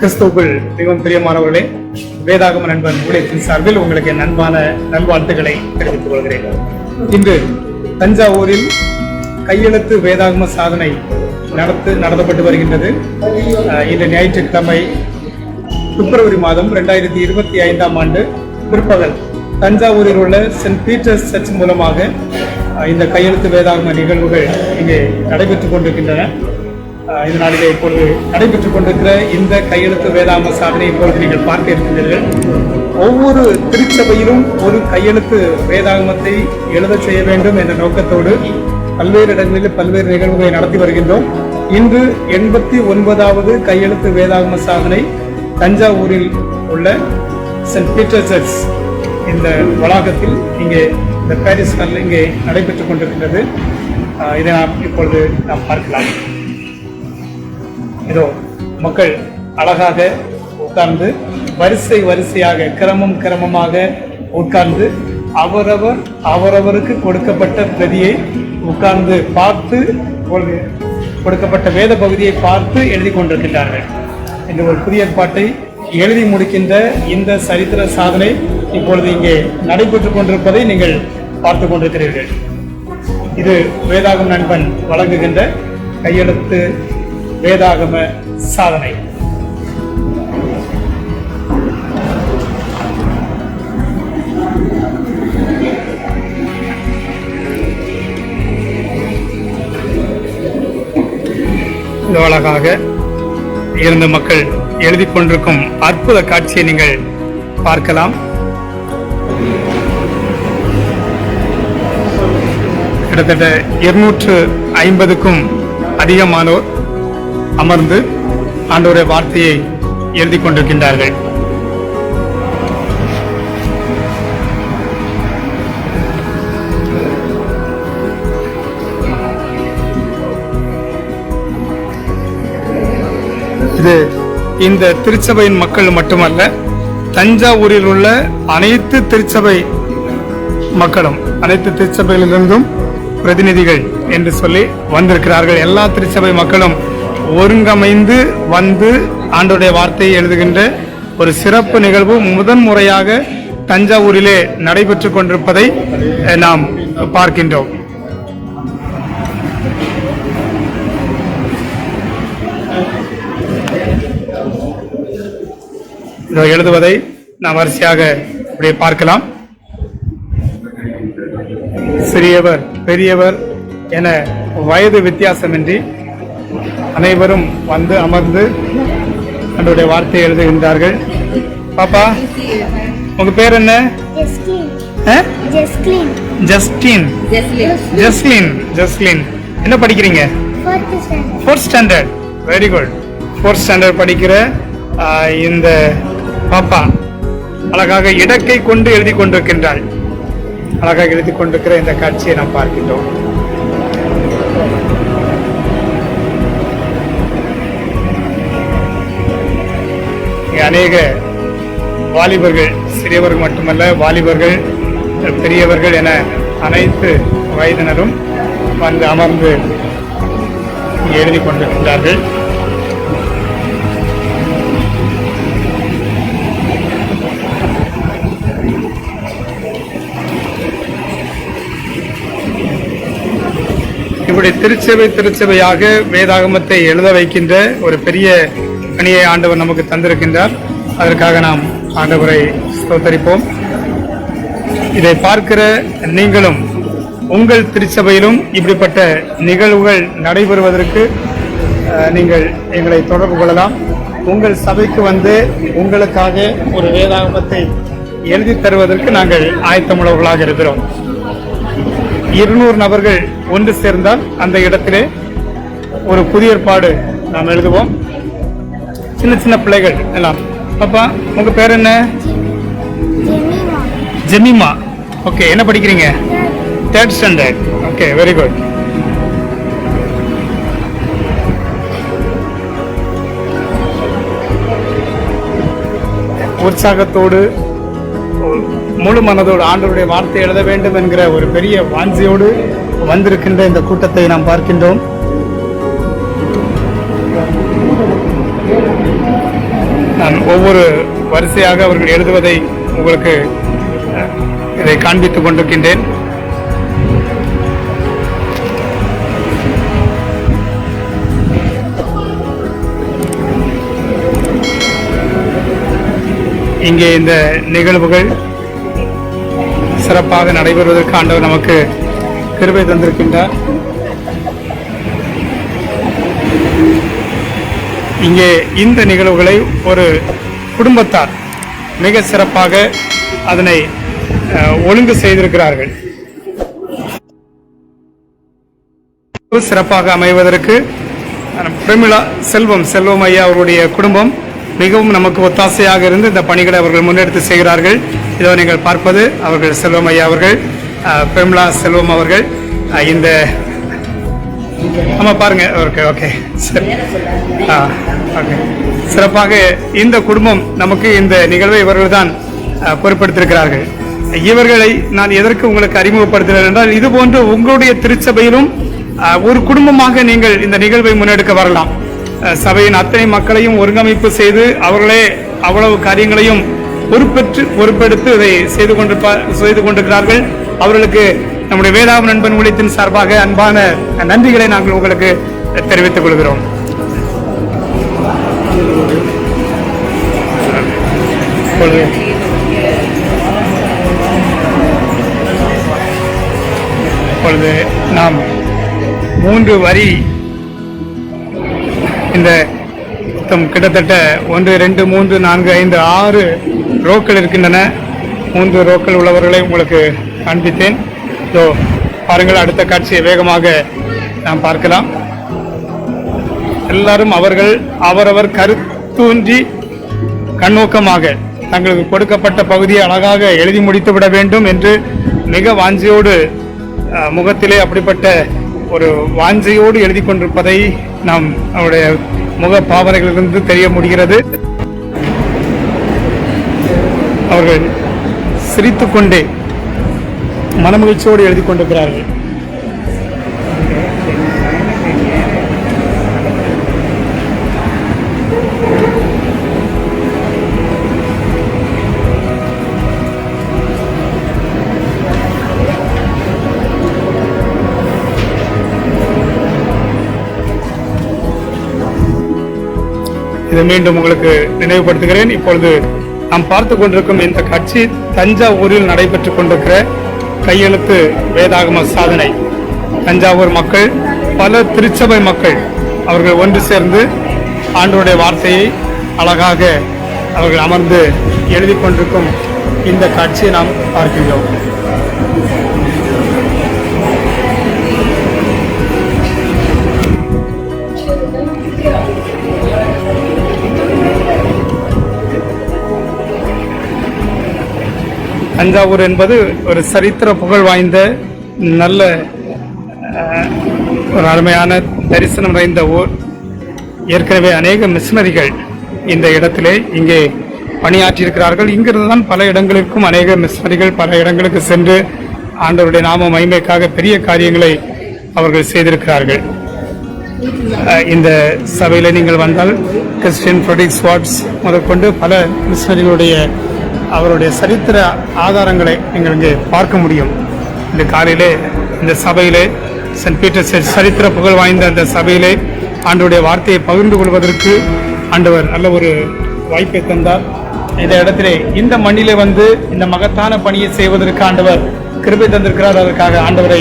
கிறிஸ்துவுக்குள் மிகவும் பிரியமானவர்களே, வேதாகம நண்பன் ஊழியத்தின் சார்பில் உங்களுக்கு என் அன்பான நல்வாழ்த்துக்களை தெரிவித்துக் கொள்கிறேன். இன்று தஞ்சாவூரில் கையெழுத்து வேதாகம சாதனை நடத்தப்பட்டு வருகின்றது. இந்த ஞாயிற்றுக்கிழமை பிப்ரவரி மாதம் 2025 ஆண்டு பிற்பகல் தஞ்சாவூரில் உள்ள சென்ட் பீட்டர்ஸ் சர்ச் மூலமாக இந்த கையெழுத்து வேதாகம நிகழ்வுகள் இங்கே நடைபெற்றுக் கொண்டிருக்கின்றன. இதனாலே இப்பொழுது நடைபெற்றுக் கொண்டிருக்கிற இந்த கையெழுத்து வேதாகம சாதனை இப்பொழுது நீங்கள் பார்க்க இருக்கின்றீர்கள். ஒவ்வொரு திருச்சபையிலும் ஒரு கையெழுத்து வேதாகமத்தை எழுத செய்ய வேண்டும் என்ற நோக்கத்தோடு பல்வேறு இடங்களில் பல்வேறு நிகழ்வுகளை நடத்தி வருகின்றோம். இன்று 89வது கையெழுத்து வேதாகம சாதனை தஞ்சாவூரில் உள்ள சென்ட் பீட்டர் சர்ச் இந்த வளாகத்தில் இங்கே இந்த பாரிஸ் ஹாலில் இங்கே நடைபெற்றுக் கொண்டிருக்கின்றது. இதை இப்பொழுது நாம் பார்க்கலாம். இதோ மக்கள் அழகாக உட்கார்ந்து வரிசையாக கிரமமாக உட்கார்ந்து அவரவருக்கு கொடுக்கப்பட்ட பிரதியை உட்கார்ந்து பார்த்து கொடுக்கப்பட்ட வேத பகுதியை பார்த்து எழுதி கொண்டிருக்கின்றார்கள். இந்த ஒரு புதிய ஏற்பாட்டை எழுதி முடிக்கின்ற இந்த சரித்திர சாதனை இப்பொழுது இங்கே நடைபெற்றுக் கொண்டிருப்பதை நீங்கள் பார்த்து கொண்டிருக்கிறீர்கள். இது வேதாகம நண்பன் வழங்குகின்ற கையெழுத்து வேதாகம சாதனை. அழகாக இருந்த மக்கள் எழுதி கொண்டிருக்கும் அற்புத காட்சியை நீங்கள் பார்க்கலாம். கிட்டத்தட்ட 250க்கும் அதிகமானோர் அமர்ந்து ஆண்டவருடைய வார்த்தையை எழுதி கொண்டிருக்கின்றார்கள். இது இந்த திருச்சபையின் மக்கள் மட்டுமல்ல, தஞ்சாவூரில் உள்ள அனைத்து திருச்சபை மக்களும், அனைத்து திருச்சபையிலிருந்தும் பிரதிநிதிகள் என்று சொல்லி வந்திருக்கிறார்கள். எல்லா திருச்சபை மக்களும் ஒருங்கமைந்து வந்து ஆண்டவருடைய வார்த்தையை எழுதுகின்ற ஒரு சிறப்பு நிகழ்வு முதன் முறையாக தஞ்சாவூரிலே நடைபெற்றுக் கொண்டிருப்பதை நாம் பார்க்கின்றோம். எழுதுவதை நாம் வரிசையாக இப்படியே பார்க்கலாம். சிறியவர் பெரியவர் என வயது வித்தியாசமின்றி அனைவரும் வந்து அமர்ந்து அவருடைய வார்த்தையை எழுதுகின்றார்கள். பாப்பா, உங்க பேர் என்ன? ஜஸ்லின். என்ன படிக்கிறீங்க? 4th standard. Very good. 4th standard படிக்கிற இந்த பாப்பா அழகாக இடக்கை கொண்டு எழுதி கொண்டிருக்கின்றாள். அழகாக எழுதி கொண்டிருக்கிற இந்த காட்சியை நாம் பார்க்கின்றோம். அநேக வாலிபர்கள், சிறியவர்கள் மட்டுமல்ல, வாலிபர்கள், பெரியவர்கள் என அனைத்து வயதினரும் வந்து அமர்ந்து எழுதி கொண்டிருக்கின்றார்கள். இப்படி திருச்சபையாக வேதாகமத்தை எழுத வைக்கின்ற ஒரு பெரிய பணியை ஆண்டவர் நமக்கு தந்திருக்கின்றார். அதற்காக நாம் ஆண்டவரை ஸ்தோத்தரிப்போம். இதை பார்க்கிற நீங்களும் உங்கள் திருச்சபையிலும் இப்படிப்பட்ட நிகழ்வுகள் நடைபெறுவதற்கு நீங்கள் எங்களை தொடர்பு கொள்ளலாம். உங்கள் சபைக்கு வந்து உங்களுக்காக ஒரு வேதாகமத்தை எழுதி தருவதற்கு நாங்கள் ஆயத்தமுள்ளவர்களாக இருக்கிறோம். 200 நபர்கள் ஒன்று சேர்ந்தால் அந்த இடத்திலே ஒரு புதிய ஏற்பாடு நாம் எழுதுவோம். சின்ன பிள்ளைகள் எல்லாம். பாப்பா, உங்க பேர் என்ன? ஜெமிமா. ஓகே, என்ன படிக்கிறீங்க? 3rd standard. Okay, very good. உற்சாகத்தோடு முழு மனதோடு ஆண்டவருடைய வார்த்தை எழுத வேண்டும் என்கிற ஒரு பெரிய வாஞ்சியோடு வந்திருக்கின்ற இந்த கூட்டத்தை நாம் பார்க்கின்றோம். நான் ஒவ்வொரு வரிசையாக அவர்கள் எழுதுவதை உங்களுக்கு இதை காண்பித்துக் கொண்டிருக்கின்றேன். இங்கே இந்த நிகழ்வுகள் சிறப்பாக நடைபெறுவதற்கு ஆண்டவர் நமக்கு கிருபை தந்திருக்கின்றார். இங்கே இந்த நிகழ்வுகளை ஒரு குடும்பத்தார் மிக சிறப்பாக அதனை ஒழுங்கு செய்திருக்கிறார்கள். சிறப்பாக அமைவதற்கு பிரமிளா செல்வம் ஐயா அவருடைய குடும்பம் மிகவும் நமக்கு ஒத்தாசையாக இருந்து இந்த பணிகளை அவர்கள் முன்னெடுத்து செய்கிறார்கள். இதோ நீங்கள் பார்ப்பது அவர்கள் செல்வம் ஐயா அவர்கள், பிரமிளா செல்வம் அவர்கள். இந்த ஆமா பாருங்க, ஓகே சரி, ஓகே. சிறப்பாக இந்த குடும்பம் நமக்கு இந்த நிகழ்வை இவர்கள் தான் பொறுப்படுத்திருக்கிறார்கள். இவர்களை நான் எதற்கு உங்களுக்கு அறிமுகப்படுத்துகிறேன் என்றால், இது போன்று உங்களுடைய திருச்சபையிலும் ஒரு குடும்பமாக நீங்கள் இந்த நிகழ்வை முன்னெடுக்க வரலாம். சபையின் அத்தனை மக்களையும் ஒருங்கமைப்பு செய்து அவர்களே அவ்வளவு காரியங்களையும் பொறுப்பெடுத்து இதை செய்து கொண்டிருக்கிறார்கள். அவர்களுக்கு நம்முடைய வேதாகம் நண்பன் ஊழியத்தின் சார்பாக அன்பான நன்றிகளை நாங்கள் உங்களுக்கு தெரிவித்துக் கொள்கிறோம். இப்பொழுது நாம் 3 வரி இந்த கிட்டத்தட்ட 1 2 3 4 5 6 ரோக்கள் இருக்கின்றன. 3 ரோக்கள் உள்ளவர்களை உங்களுக்கு காண்பித்தேன். ஸோ பாருங்கள், அடுத்த காட்சியை வேகமாக நாம் பார்க்கலாம். எல்லாரும் அவரவர் கருத்தூன்றி கண்ணோக்கமாக தங்களுக்கு கொடுக்கப்பட்ட பகுதியை அழகாக எழுதி முடித்து விட வேண்டும் என்று மிக வாஞ்சையோடு, முகத்திலே அப்படிப்பட்ட ஒரு வாஞ்சையோடு எழுதி கொண்டிருப்பதை நாம் அவருடைய முக பாவனைகளிலிருந்து தெரிய முடிகிறது. அவர்கள் சிரித்துக்கொண்டே மனமகிழ்ச்சியோடு எழுதி கொண்டிருக்கிறார்கள். இதை மீண்டும் உங்களுக்கு நினைவுபடுத்துகிறேன். இப்பொழுது நாம் பார்த்து கொண்டிருக்கும் இந்த காட்சி தஞ்சாவூரில் நடைபெற்றுக் கொண்டிருக்கிற கையெழுத்து வேதாகம சாதனை. தஞ்சாவூர் மக்கள், பல திருச்சபை மக்கள் அவர்கள் ஒன்று சேர்ந்து ஆண்டவருடைய வார்த்தையை அழகாக அவர்கள் அமர்ந்து எழுதி கொண்டிருக்கும் இந்த காட்சியை நாம் பார்க்கின்றோம். தஞ்சாவூர் என்பது ஒரு சரித்திர புகழ் வாய்ந்த நல்ல ஒரு அருமையான தரிசனம் நிறைந்த ஊர். ஏற்கனவே அநேக மிஷனரிகள் இந்த இடத்திலே இங்கே பணியாற்றியிருக்கிறார்கள். இங்கிருந்து தான் பல இடங்களுக்கும் அநேக மிஷனரிகள் பல இடங்களுக்கு சென்று ஆண்டவருடைய நாம மகிமைக்காக பெரிய காரியங்களை அவர்கள் செய்திருக்கிறார்கள். இந்த சபையில் நீங்கள் வந்தால் கிறிஸ்டியன் ப்ரொடிக்ஸ் வாட்ஸ் முதற்கொண்டு பல மிஷனரிகளுடைய அவருடைய சரித்திர ஆதாரங்களை நீங்கள் இங்கே பார்க்க முடியும். இந்த காலையிலே இந்த சபையிலே சென்ட் பீட்டர்ஸ் சரித்திர புகழ் வாய்ந்த அந்த சபையிலே ஆண்டவருடைய வார்த்தையை பகிர்ந்து கொள்வதற்கு ஆண்டவர் நல்ல ஒரு வாய்ப்பை தந்தார். இந்த இடத்திலே இந்த மண்ணிலே வந்து இந்த மகத்தான பணியை செய்வதற்கு ஆண்டவர் கிருபை தந்திருக்கிறார். அதற்காக ஆண்டவரை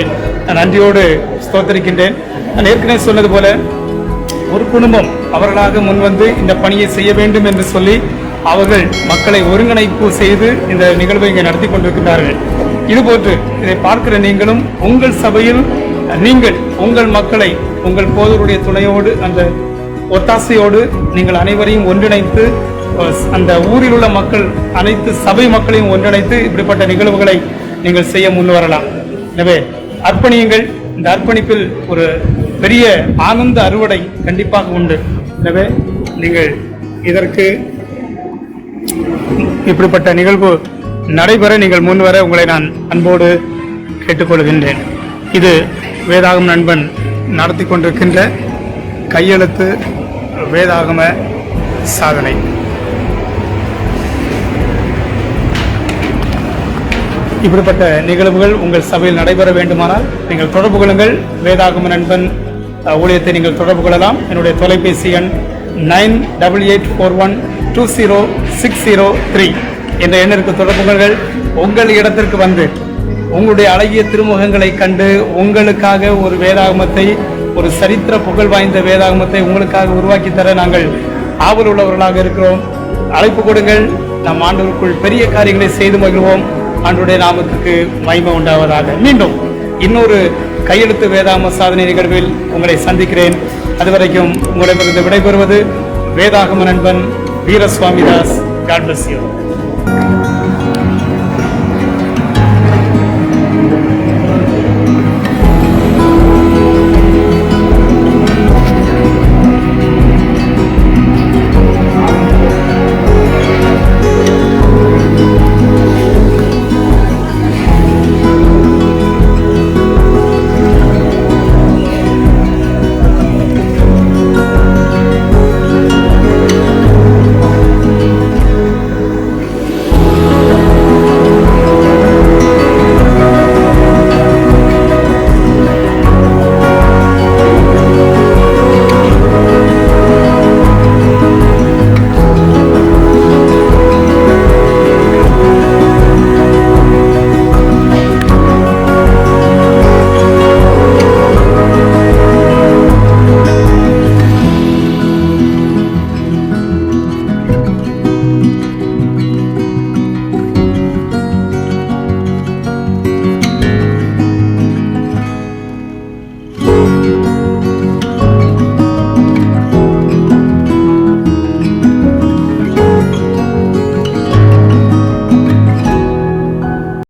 நன்றியோடு ஸ்தோத்தரிக்கின்றேன். நான் ஏற்கனவே சொன்னது போல ஒரு குடும்பம் அவர்களாக முன்வந்து இந்த பணியை செய்ய வேண்டும் என்று சொல்லி அவர்கள் மக்களை ஒருங்கிணைப்பு செய்து இந்த நிகழ்வை இங்கே நடத்தி கொண்டிருக்கிறார்கள். இதுபோன்று இதை பார்க்கிற நீங்களும் உங்கள் சபையில் நீங்கள் உங்கள் மக்களை உங்கள் போதருடைய துணையோடு அந்த ஒத்தாசையோடு நீங்கள் அனைவரையும் ஒன்றிணைத்து அந்த ஊரில் உள்ள மக்கள் அனைத்து சபை மக்களையும் ஒன்றிணைத்து இப்படிப்பட்ட நிகழ்வுகளை நீங்கள் செய்ய முன் வரலாம். எனவே அர்ப்பணியுங்கள். இந்த அர்ப்பணிப்பில் ஒரு பெரிய ஆனந்த அறுவடை கண்டிப்பாக உண்டு. எனவே நீங்கள் இதற்கு இப்படிப்பட்ட நிகழ்வு நடைபெற நீங்கள் முன்வர உங்களை நான் அன்போடு கேட்டுக்கொள்கின்றேன். இது வேதாகம் நண்பன் நடத்தி கொண்டிருக்கின்ற கையெழுத்து வேதாகம சாதனை. இப்படிப்பட்ட நிகழ்வுகள் உங்கள் சபையில் நடைபெற வேண்டுமானால் நீங்கள் தொடர்பு கொள்ளுங்கள். வேதாகம நண்பன் ஊழியத்தை நீங்கள் தொடர்பு கொள்ளலாம். என்னுடைய தொலைபேசி எண் 9841206003 என்ற எண்ணிற்கு தொடர்பு கொள்ளுங்கள். உங்கள் இடத்திற்கு வந்து உங்களுடைய அழகிய திருமுகங்களை கண்டு உங்களுக்காக ஒரு வேதாகமத்தை, ஒரு சரித்திர புகழ் வாய்ந்த வேதாகமத்தை உங்களுக்காக உருவாக்கி தர நாங்கள் ஆவல் உள்ளவர்களாக இருக்கிறோம். அழைப்பு கொடுங்கள். நம் ஆண்டவருக்குள் பெரிய காரியங்களை செய்து மகிழ்வோம். ஆண்டவருடைய நாமத்துக்கு மகிமை உண்டாவதாக. மீண்டும் இன்னொரு கையெழுத்து வேதாகம சாதனை நிகழ்வில் உங்களை சந்திக்கிறேன். அதுவரைக்கும் உங்களிடமிருந்து விடைபெறுவது வேதாகம நண்பன் வீரசுவாமிதாஸ். God bless you.